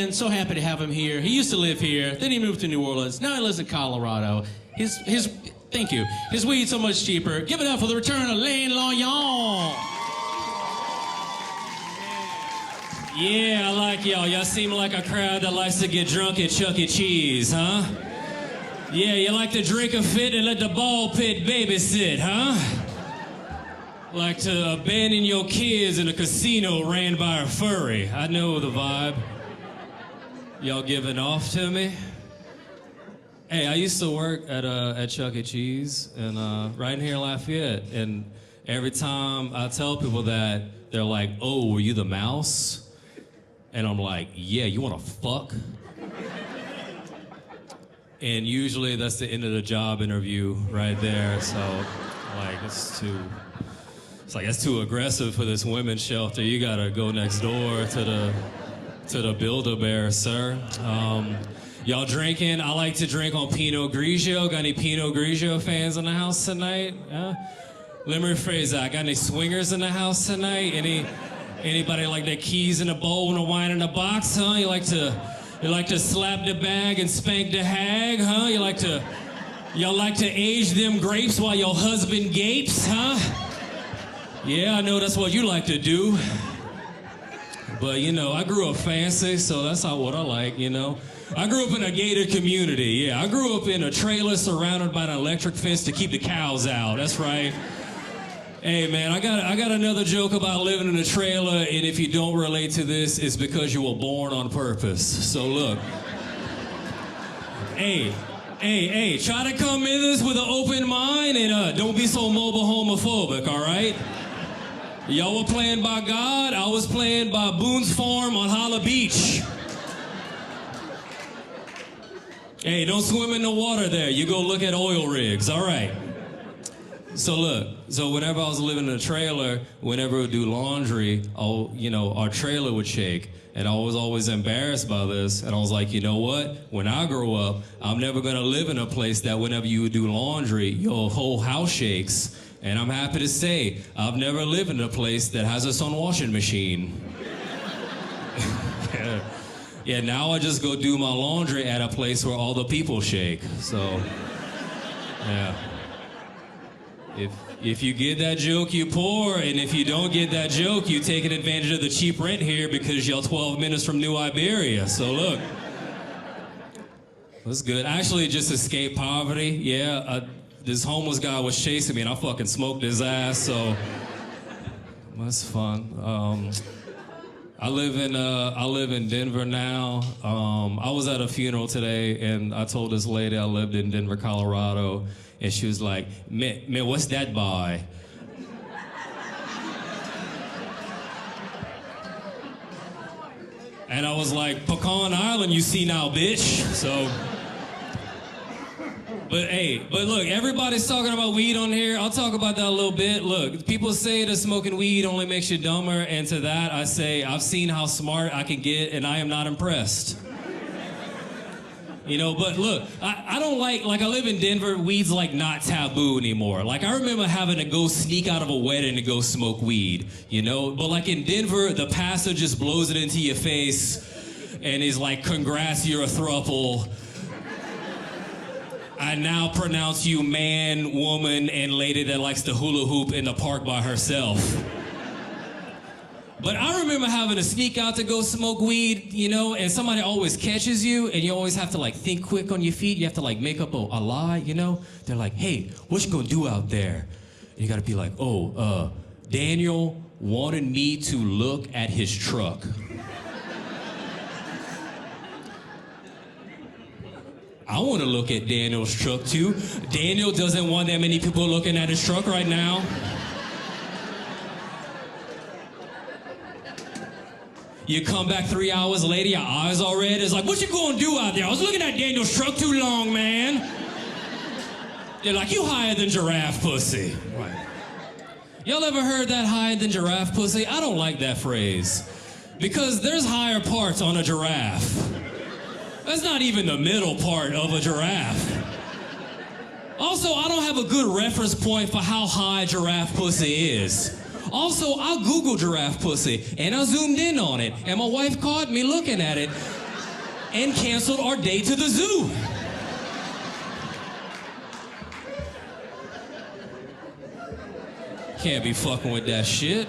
And so happy to have him here. He used to live here, then he moved to New Orleans. Now he lives in Colorado. Thank you. His weed's so much cheaper. Give it up for the return of Lane Loyon. Yeah, I like y'all. Y'all seem like a crowd that likes to get drunk at Chuck E. Cheese, huh? Yeah, you like to drink a fit and let the ball pit babysit, huh? Like to abandon your kids in a casino ran by a furry. I know the vibe. Y'all giving off to me? Hey, I used to work at Chuck E. Cheese and right in here in Lafayette. And every time I tell people that, they're like, "Oh, were you the mouse?" And I'm like, "Yeah, you want to fuck?" And usually that's the end of the job interview right there. So, like, that's too aggressive for this women's shelter. You gotta go next door to the Build-A-Bear, sir. Y'all drinking? I like to drink on Pinot Grigio. Got any Pinot Grigio fans in the house tonight? Let me rephrase that. Got any swingers in the house tonight? Anybody like their keys in a bowl and a wine in a box, huh? You like to slap the bag and spank the hag, huh? Y'all like to age them grapes while your husband gapes, huh? Yeah, I know that's what you like to do. But, you know, I grew up fancy, so that's not what I like, you know. I grew up in a gated community, yeah. I grew up in a trailer surrounded by an electric fence to keep the cows out, that's right. Hey, man, I got another joke about living in a trailer, and if you don't relate to this, it's because you were born on purpose. So look. Hey, try to come in this with an open mind and don't be so mobile homophobic, all right? Y'all were playing by God, I was playing by Boone's Farm on Holla Beach. Hey, don't swim in the water there. You go look at oil rigs, all right. So look, whenever I was living in a trailer, whenever we would do laundry, our trailer would shake. And I was always embarrassed by this. And I was like, you know what? When I grow up, I'm never gonna live in a place that whenever you would do laundry, your whole house shakes. And I'm happy to say, I've never lived in a place that has its own washing machine. Yeah, now I just go do my laundry at a place where all the people shake. So, yeah. If you get that joke, you poor, and if you don't get that joke, you taking advantage of the cheap rent here because y'all 12 minutes from New Iberia. So look, that's good. I actually just escaped poverty. Yeah, this homeless guy was chasing me, and I fucking smoked his ass. So that's fun. I live in Denver now. I was at a funeral today, and I told this lady I lived in Denver, Colorado. And she was like, man, what's that by? And I was like, Pecan Island, you see now, bitch. So, but look, everybody's talking about weed on here. I'll talk about that a little bit. Look, people say that smoking weed only makes you dumber. And to that, I say, I've seen how smart I can get, and I am not impressed. You know, but look, I don't like I live in Denver, weed's like not taboo anymore. Like I remember having to go sneak out of a wedding to go smoke weed, you know? But like in Denver, the pastor just blows it into your face and is like, congrats, you're a throuple. I now pronounce you man, woman, and lady that likes to hula hoop in the park by herself. But I remember having to sneak out to go smoke weed, you know, and somebody always catches you, and you always have to, like, think quick on your feet. You have to, like, make up a lie, you know? They're like, hey, what you gonna do out there? And you gotta be like, Daniel wanted me to look at his truck. I wanna look at Daniel's truck, too. Daniel doesn't want that many people looking at his truck right now. You come back 3 hours later, your eyes all red. It's like, what you gonna do out there? I was looking at Daniel's truck too long, man. They're like, you higher than giraffe pussy. Right. Y'all ever heard that higher than giraffe pussy? I don't like that phrase. Because there's higher parts on a giraffe. That's not even the middle part of a giraffe. Also, I don't have a good reference point for how high giraffe pussy is. Also, I Googled giraffe pussy, and I zoomed in on it, and my wife caught me looking at it. and canceled our date to the zoo. Can't be fucking with that shit.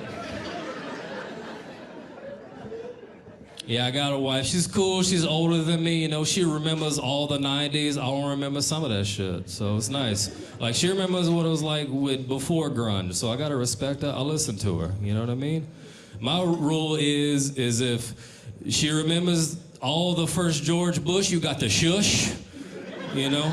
Yeah, I got a wife. She's cool. She's older than me. You know, she remembers all the 90s. I don't remember some of that shit. So it's nice. Like, she remembers what it was like before grunge. So I got to respect her. I listen to her. You know what I mean? My rule is if she remembers all the first George Bush, you got to shush. You know?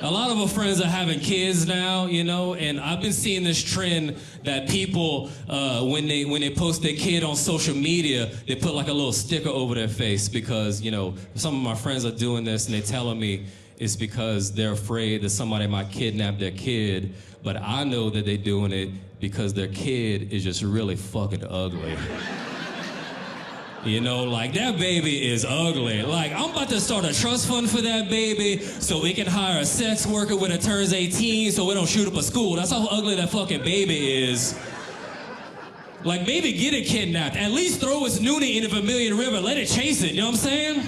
A lot of our friends are having kids now, you know, and I've been seeing this trend that people, when they post their kid on social media, they put like a little sticker over their face because, you know, some of my friends are doing this and they're telling me it's because they're afraid that somebody might kidnap their kid, but I know that they're doing it because their kid is just really fucking ugly. You know, like, that baby is ugly. Like, I'm about to start a trust fund for that baby so we can hire a sex worker when it turns 18 so we don't shoot up a school. That's how ugly that fucking baby is. Like, maybe get it kidnapped. At least throw its noonie into the Vermilion River. Let it chase it, you know what I'm saying?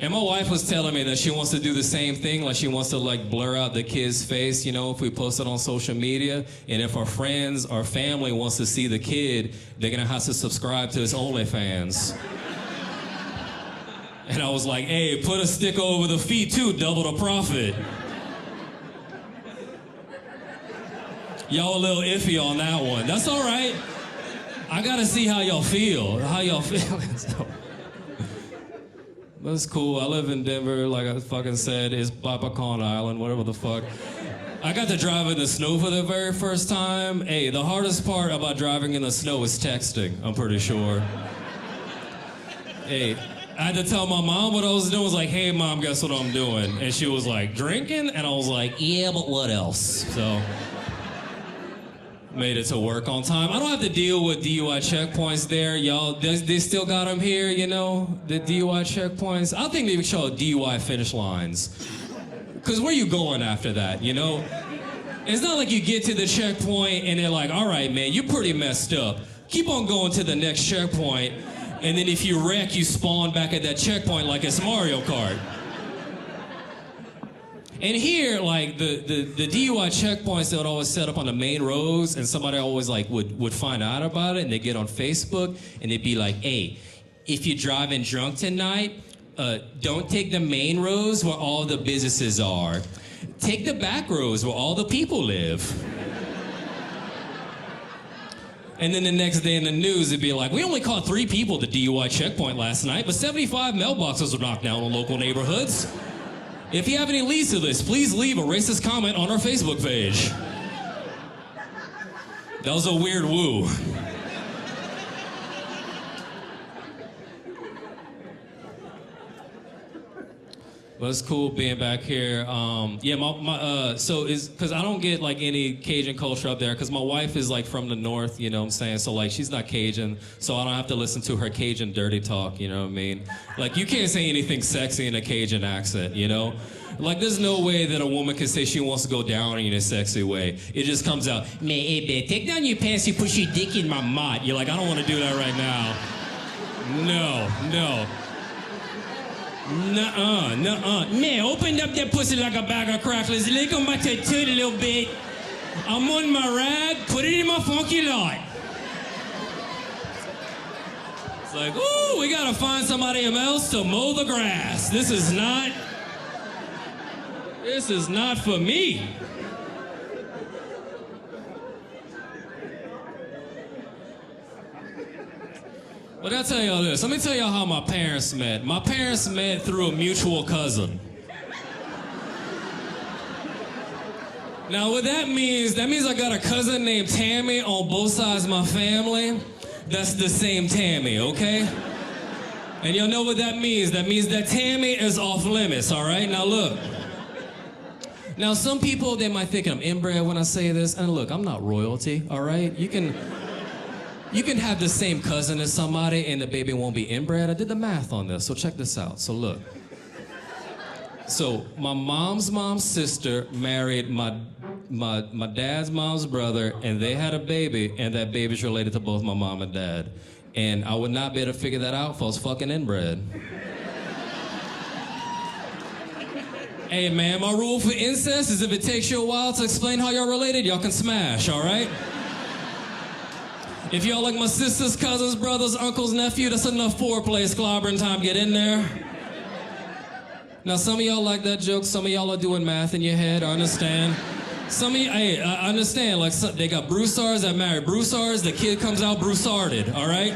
And my wife was telling me that she wants to do the same thing, like she wants to like blur out the kid's face, you know, if we post it on social media. And if our friends or family wants to see the kid, they're gonna have to subscribe to his OnlyFans. And I was like, hey, put a sticker over the feet too, double the profit. Y'all a little iffy on that one. That's all right. I gotta see how y'all feel. That's cool. I live in Denver, like I fucking said. It's Babacan Island, whatever the fuck. I got to drive in the snow for the very first time. Hey, the hardest part about driving in the snow is texting, I'm pretty sure. Hey, I had to tell my mom what I was doing. I was like, hey, Mom, guess what I'm doing? And she was like, drinking? And I was like, yeah, but what else? So, made it to work on time. I don't have to deal with DUI checkpoints there, y'all. They still got them here, you know, the DUI checkpoints. I think they would show DUI finish lines. Because where you going after that, you know? It's not like you get to the checkpoint and they're like, all right, man, you're pretty messed up. Keep on going to the next checkpoint, and then if you wreck, you spawn back at that checkpoint like it's Mario Kart. And here, like, the DUI checkpoints, they would always set up on the main roads, and somebody always, like, would find out about it, and they get on Facebook, and they'd be like, hey, if you're driving drunk tonight, don't take the main roads where all the businesses are. Take the back roads where all the people live. And then the next day in the news, it'd be like, we only caught 3 people at the DUI checkpoint last night, but 75 mailboxes were knocked down in local neighborhoods. If you have any leads to this, please leave a racist comment on our Facebook page. That was a weird woo. But it's cool being back here. Yeah, so is, because I don't get like any Cajun culture up there, because my wife is like from the north, you know what I'm saying? So like she's not Cajun, so I don't have to listen to her Cajun dirty talk, you know what I mean? Like you can't say anything sexy in a Cajun accent, you know? Like there's no way that a woman can say she wants to go down in a sexy way. It just comes out, man, hey babe, take down your pants, you push your dick in my mouth. You're like, I don't want to do that right now. No. Nuh-uh. Man, open up that pussy like a bag of crackers. Lick on my tattoo a little bit. I'm on my rag. Put it in my funky lot. It's like, ooh, we gotta find somebody else to mow the grass. This is not for me. But I'll tell y'all this. Let me tell y'all how my parents met. My parents met through a mutual cousin. Now what that means I got a cousin named Tammy on both sides of my family. That's the same Tammy, okay? And y'all know what that means. That means that Tammy is off limits, all right? Now look. Now some people, they might think I'm inbred when I say this. And look, I'm not royalty, all right? You can have the same cousin as somebody and the baby won't be inbred. I did the math on this, so check this out. So look. So my mom's sister married my my dad's mom's brother, and they had a baby, and that baby's related to both my mom and dad. And I would not be able to figure that out if I was fucking inbred. Hey man, my rule for incest is if it takes you a while to explain how y'all related, y'all can smash, all right? If y'all like my sisters, cousins, brothers, uncles, nephew, that's enough foreplay, slobbering time, get in there. Now some of y'all like that joke, some of y'all are doing math in your head, I understand. Some of you, hey, I understand, like they got Broussards that marry Broussards, the kid comes out Broussarded, all right?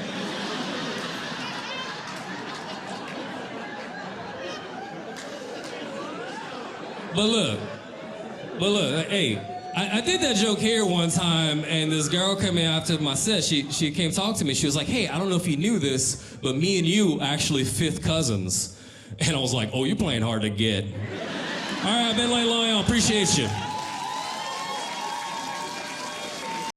But look, hey, I did that joke here one time, and this girl came in after my set. She came talk to me. She was like, hey, I don't know if you knew this, but me and you actually fifth cousins. And I was like, oh, you're playing hard to get. All right, I've been laying low, I appreciate you.